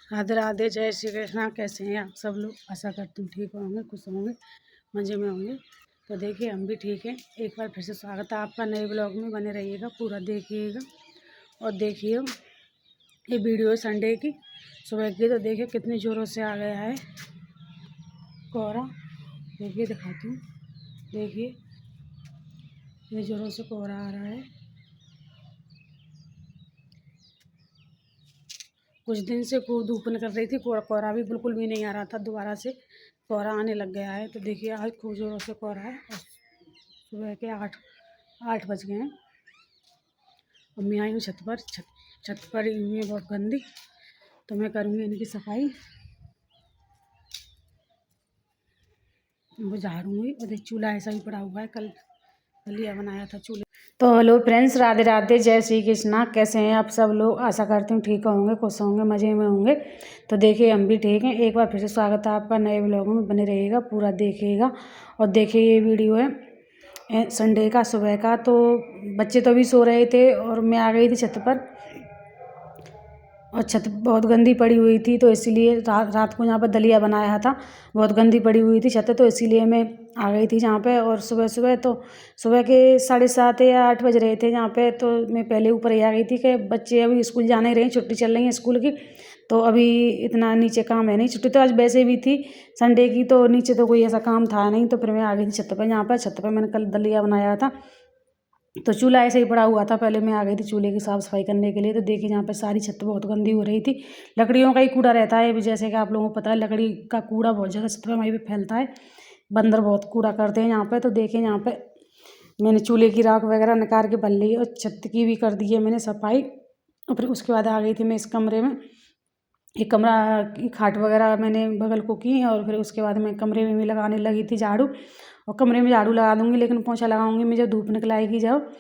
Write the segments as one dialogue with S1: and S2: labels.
S1: राधे राधे, जय श्री कृष्णा। कैसे हैं आप सब लोग? आशा करती हूँ ठीक होंगे, खुश होंगे, मज़े में होंगे। तो देखिए हम भी ठीक हैं। एक बार फिर से स्वागत है आपका नए ब्लॉग में। बने रहिएगा, पूरा देखिएगा। और देखिए ये वीडियो है संडे की सुबह की। तो देखिए कितनी ज़ोरों से आ गया है कोहरा। देखिए दिखाती हूँ। देखिए ये ज़ोरों से कोहरा आ रहा है। कुछ दिन से खूब धूप निकल रही थी, कोहरा भी बिल्कुल भी नहीं आ रहा था। दोबारा से कोहरा आने लग गया है। तो देखिए आज खूब ज़ोरों से कोहरा है। और सुबह के 8 बज गए हैं। और मैं आई हूँ छत पर। छत पर ही हुई है बहुत गंदी। तो मैं करूँगी इनकी सफाई, वो झाड़ूंगी। और चूल्हा ऐसा ही पड़ा हुआ है, कल दलिया बनाया था चूल्हे। तो हेलो फ्रेंड्स, राधे राधे, जय श्री कृष्णा। कैसे हैं आप सब लोग? आशा करती हूँ ठीक होंगे, खुश होंगे, मज़े में होंगे। तो देखिए हम भी ठीक हैं। एक बार फिर से स्वागत है आपका नए ब्लॉग में। बने रहिएगा, पूरा देखिएगा। और देखिए ये वीडियो है संडे का सुबह का। तो बच्चे तो अभी सो रहे थे और मैं आ गई थी छत पर। और छत बहुत गंदी पड़ी हुई थी, तो इसीलिए रात को यहाँ पर दलिया बनाया था। बहुत गंदी पड़ी हुई थी छत, तो इसीलिए मैं आ गई थी जहाँ पे। और सुबह के 7:30 या 8 बज रहे थे जहाँ पे। तो मैं पहले ऊपर ही आ गई थी कि बच्चे अभी स्कूल जाने रहे, छुट्टी चल रही है स्कूल की। तो अभी इतना नीचे काम है नहीं। छुट्टी तो आज वैसे भी थी संडे की, तो नीचे तो कोई ऐसा काम था नहीं। तो फिर मैं आ गई थी छत पर। यहाँ पर छत पर मैंने कल दलिया बनाया था। तो चूल्हा ऐसे ही पड़ा हुआ था। पहले मैं आ गई थी चूल्हे की साफ़ सफाई करने के लिए। तो देखिए यहाँ पे सारी छत बहुत गंदी हो रही थी। लकड़ियों का ही कूड़ा रहता है, जैसे कि आप लोगों को पता है लकड़ी का कूड़ा बहुत ज़्यादा छत पर वहीं पे फैलता है। बंदर बहुत कूड़ा करते हैं यहाँ पे। तो देखिए यहाँ पे मैंने चूल्हे की राख वगैरह निकाल के बल ली और छत की भी कर दी है मैंने सफाई। और फिर उसके बाद आ गई थी मैं इस कमरे में। एक कमरा की खाट वगैरह मैंने बगल को की। और फिर उसके बाद मैं कमरे में भी लगाने लगी थी झाड़ू। और कमरे में झाड़ू लगा दूँगी, लेकिन पोंछा लगाऊंगी मैं जब धूप निकल आएगी जब।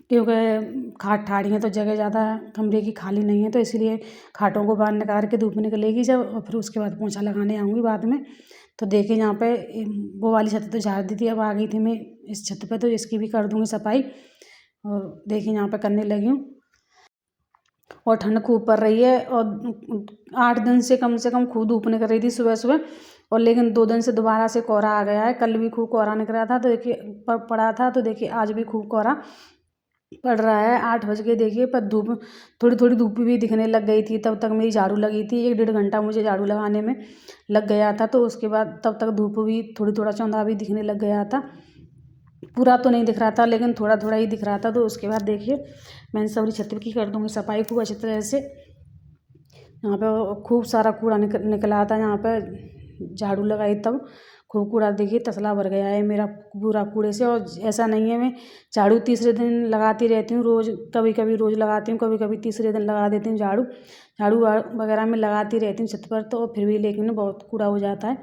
S1: क्योंकि खाट ठाड़ी है तो जगह ज़्यादा कमरे की खाली नहीं है, तो इसलिए खाटों को बाहर निकाल के धूप निकलेगी जब। और फिर उसके बाद पोंछा लगाने आऊँगी बाद में। तो देखिए यहाँ पे वो वाली छत तो झाड़ दी थी। अब आ गई थी मैं इस छत पे, तो इसकी भी कर दूँगी सफाई। और देखिए यहाँ पे करने लगी हूँ। और ठंड खूब पड़ रही है। और 8 दिन से कम खूब धूप निकल रही थी सुबह सुबह। और लेकिन 2 दिन से दोबारा से कोहरा आ गया है। कल भी खूब कोहरा निकल रहा था, तो देखिए पड़ा था। तो देखिए आज भी खूब कोहरा पड़ रहा है। 8 बज के देखिए, पर धूप थोड़ी थोड़ी धूप भी दिखने लग गई थी। तब तक मेरी झाड़ू लगी थी। 1-1.5 घंटा मुझे झाड़ू लगाने में लग गया था। तो उसके बाद तब तक धूप भी थोड़ा चौंधा भी दिखने लग गया था। पूरा तो नहीं दिख रहा था, लेकिन थोड़ा थोड़ा ही दिख रहा था। तो उसके बाद देखिए मैंने सारी छत की कर दूँगी सफाई खूब अच्छी तरह से। यहाँ पे खूब सारा कूड़ा निकला था। यहाँ पे झाड़ू लगाई तब खूब कूड़ा देखिए तसला भर गया है मेरा पूरा कूड़े से। और ऐसा नहीं है मैं झाड़ू तीसरे दिन लगाती रहती हूँ रोज़। कभी कभी रोज़ लगाती हूँ, कभी कभी तीसरे दिन लगा देती हूँ झाड़ू। झाड़ू वगैरह में लगाती रहती हूँ छत पर। तो फिर भी लेकिन बहुत कूड़ा हो जाता है।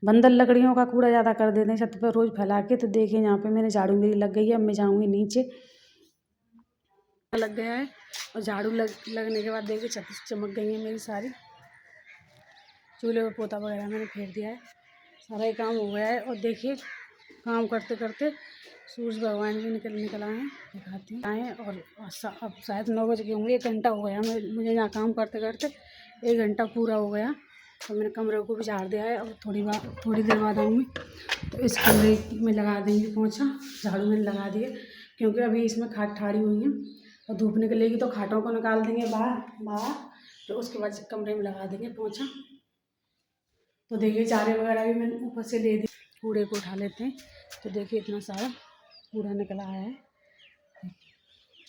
S1: बंदर लकड़ियों का कूड़ा ज़्यादा कर देते हैं छत पर रोज़ फैला के। तो देखिए यहाँ पे मैंने झाड़ू मेरी लग गई है। अब मैं जाऊँगी नीचे। लग गया है। और झाड़ू लगने के बाद देखिए छत चमक गई है मेरी सारी। चूल्हे पर पोता वगैरह मैंने फेर दिया है। सारा ही काम हो गया है। और देखिए काम करते करते सूरज भगवान भी निकल आए हैं। दिखाती हूँ आए। और अब शायद 9 बज गए होंगे। 1 घंटा हो गया मुझे यहाँ काम करते करते। 1 घंटा पूरा हो गया। और मैंने कमरे को भी झाड़ दिया है। और थोड़ी देर बाद आऊँगी तो इस कमरे में लगा देंगे पोंछा। झाड़ू मैंने लगा दिया, क्योंकि अभी इसमें खाट ठाड़ी हुई है। और धूप निकलेगी तो खाटों को निकाल देंगे बाहर। तो उसके बाद कमरे में लगा देंगे पोंछा। तो देखिए चारे वगैरह भी मैंने ऊपर से ले दी। कूड़े को उठा लेते हैं। तो देखिए इतना सारा कूड़ा निकला आया है।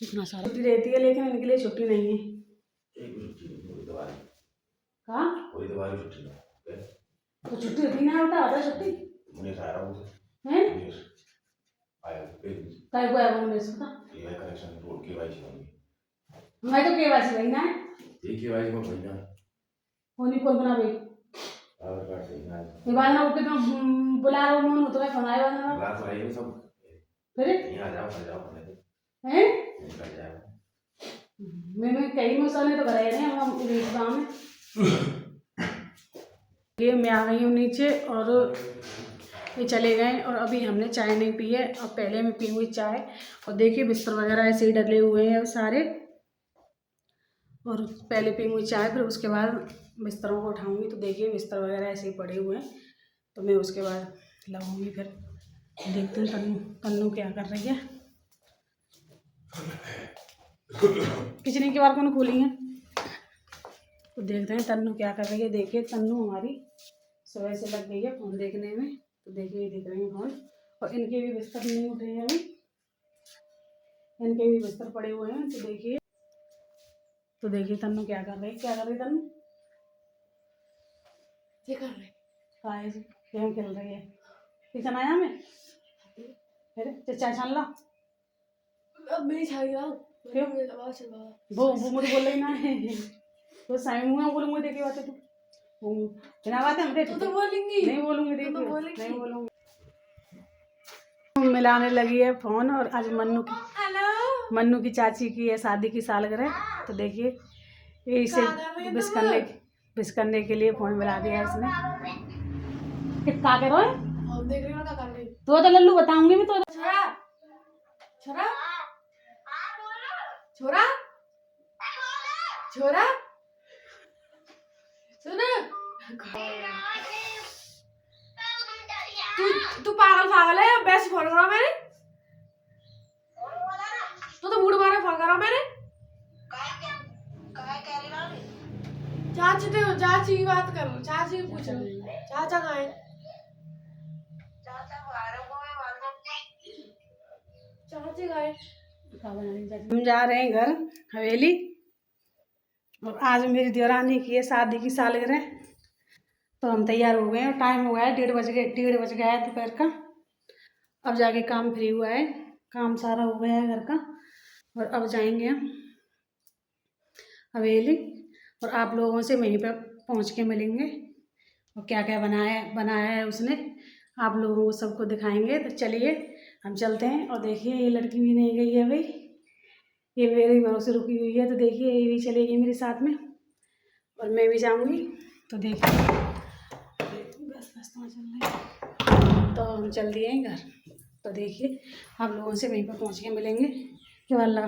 S1: इतना सारा छुट्टी रहती है, लेकिन इनके लिए छुट्टी नहीं है। कहाँ तो छुट्टी होती ना होता है छुट्टी है। काय को आया बोलने से पता कनेक्शन रोड केवाईसी मैं तो केवाईसी भाई ना ये केवाईसी में भाई ना होनी कौन बना भाई आधार कार्ड से ये बात ना उठे तो बुला रहा हूँ तो मैं फनाए वाला ना बुला तो रही है सब। फिर यहाँ आ जाओ हैं निकल जाओ। मैं कई मसाले तो भरे हैं हम गाँव में। ये मैं आ गई हूँ नीचे और ये चले गए। और अभी हमने चाय नहीं पी है। और पहले मैं पीऊँगी चाय। और देखिए बिस्तर वगैरह ऐसे ही डले हुए हैं सारे। और पहले पीऊँगी चाय, फिर उसके बाद बिस्तरों को उठाऊँगी। तो देखिए बिस्तर वगैरह ऐसे ही पड़े हुए हैं, तो मैं उसके बाद लगाऊँगी। फिर देखते हैं तन्नू क्या कर रही है। किचन की बार कौन खोली है, तो देखते हैं तन्नू क्या कर रही है। देखिए तन्नू हमारी सुबह से लग गई है फ़ोन देखने में। तो देखिए देख रही है फ़ोन, और इनके भी बिस्तर नहीं उठे हैं अभी, इनके भी बिस्तर पड़े हुए हैं। तो देखिए तन्नू क्या कर रही है। क्या कर रही है तन्नू?
S2: ये कर रहे
S1: काय जी गेम खेल रही है। किचन आया मैं फिर चाय छान ला।
S2: अब मेरी छाई आओ
S1: क्यों? वो मुझे बोल रही ना है तो साइड मुँह बोलूँगी। देखिए बात है तू बिना बात है हम
S2: तो बोलेंगी
S1: नहीं बोलूँगी। देखिए
S2: तो बोलेंगी
S1: नहीं बोलूँगी। मिलाने लगी है फ़ोन, और आज मन्नू की चाची की है शादी की सालगिरह। तो देखिए ये इसे विश करने के लिए फ़ोन मिला दिया उसने। क्या कर रहे हो?
S2: देख रही हो क्या कर रही
S1: तो लल्लू बताऊंगी भी। तो
S2: छोरा छोरा छोरा छोरा सुन, तू पागल है। बेस्ट फोन करो मैंने तो मूड मारा फोन करो मैंने। चाची की बात करो, चाची की पूछो चाचा कहाँ है? चाची कहाँ है?
S1: हम जा रहे हैं घर हवेली, और आज मेरी देवरानी की है शादी की सालगिरह। तो हम तैयार हो गए और टाइम हो गया है 1:30 गया है दोपहर का। अब जाके काम फ्री हुआ है, काम सारा हो गया है घर का, और अब जाएंगे हम हवेली, और आप लोगों से वहीं पर पहुंच के मिलेंगे, और क्या क्या बनाया है उसने आप लोगों को सबको दिखाएंगे। तो चलिए हम चलते हैं। और देखिए ये लड़की भी नहीं गई है भाई, ये मेरे भरोसे रुकी हुई है। तो देखिए ये भी चलेगी मेरे साथ में, और मैं भी जाऊंगी। तो देखिए बस तो चल रही है, तो हम चल दिए हैं घर। तो देखिए आप लोगों से वहीं पर पहुंच के मिलेंगे। क्या वाला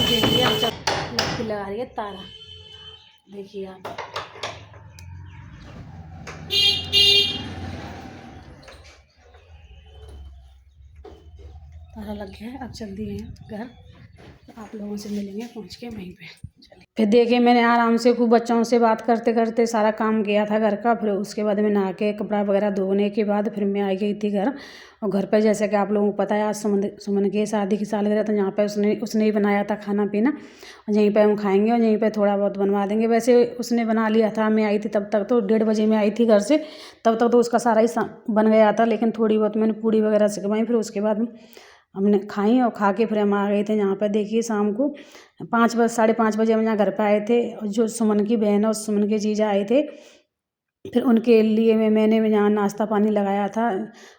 S1: देखिए हम लड़की लगा रही है तारा। देखिए आप तारा लग गया है। अब चल दिए हैं घर, तो आप लोगों से मिलेंगे पहुंच के वहीं पे। चलिए फिर देखिए मैंने आराम से खूब बच्चों से बात करते करते सारा काम किया था घर का। फिर उसके बाद मैं नहा के कपड़ा वगैरह धोने के बाद फिर मैं आई गई थी घर। और घर पे जैसे कि आप लोगों को पता है आज सुमन की शादी की सालगिरह, तो यहाँ पे उसने ही बनाया था खाना पीना, और यहीं पे हम खाएंगे और यहीं पे थोड़ा बहुत बनवा देंगे। वैसे उसने बना लिया था, मैं आई थी तब तक, तो 1:30 मैं आई थी घर से, तब तक तो उसका सारा ही बन गया था। लेकिन थोड़ी बहुत मैंने पूड़ी वगैरह सिकवाई, फिर उसके बाद हमने खाई, और खा के फिर हम आ गए थे यहाँ पर। देखिए शाम को 5 बजे हम यहाँ घर पर आए थे, और जो सुमन की बहन और सुमन के जीजा आए थे, फिर उनके लिए मैंने यहाँ नाश्ता पानी लगाया था,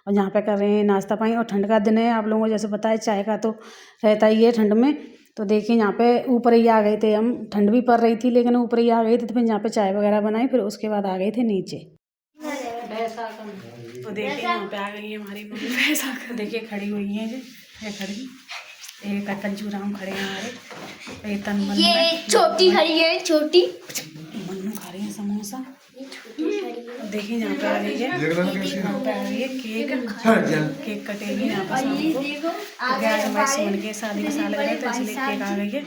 S1: और यहाँ पे कर रहे हैं नाश्ता पानी। और ठंड का दिन है, आप लोगों को जैसे पता है चाय का तो रहता ही है ठंड में। तो देखिए यहाँ पे ऊपर ही आ गए थे हम, ठंड भी पड़ रही थी लेकिन ऊपर ही आ गए थे। तो फिर यहाँ पे चाय वगैरह बनाई, फिर उसके बाद आ गए थे नीचे। तो देखिए यहाँ पे आ गई है हमारी मम्मी। देखिए खड़ी हुई है, ये खड़ी, एक कंजूराम खड़े हैं हमारे, ये
S3: छोटी खड़ी है, छोटी
S1: मन्नू खा रही है समोसा। देखिए यहाँ पे आ रही है, यहाँ पे आ रही है केक कटेगी यहाँ पर शाम को। आज हमारी सुमन के शादी की सालगिरह, तो इसलिए केक आ गई है।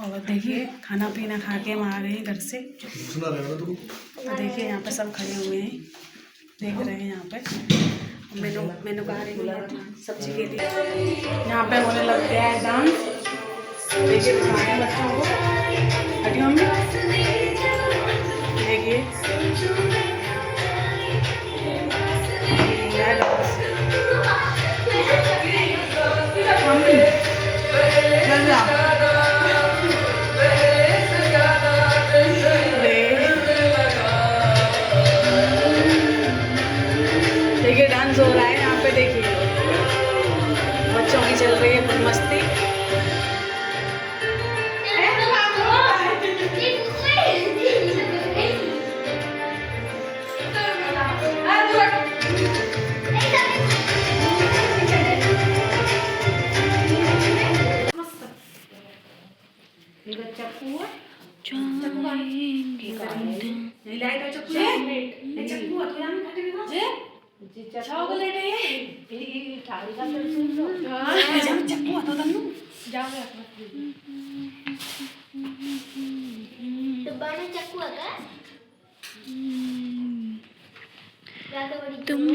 S1: और देखिए खाना पीना खा के हम आ गए हैं घर से। तो देखिए यहाँ पे सब खड़े हुए हैं, देख रहे हैं। यहाँ पे मेनू खा रही है सब्जी के लिए। यहाँ पे होने लग गया है डांस, देखिए दिखाएं बच्चों को। हटियो में देखिए देखिए डांस हो रहा है यहाँ पे। देखिए बच्चों की चल रही है फुल मस्ती।
S2: चक्कू है
S1: जाएंगे
S2: नहीं लाइट है चक्कू ये चक्कू है तो हम खटे में जे छाव को लेटे ये ठाड़ी का कर सुन लो जब चक्कू है तो तन्नू जाओ
S3: तो बड़ा चक्कू है क्या? या तो बड़ी
S1: तुम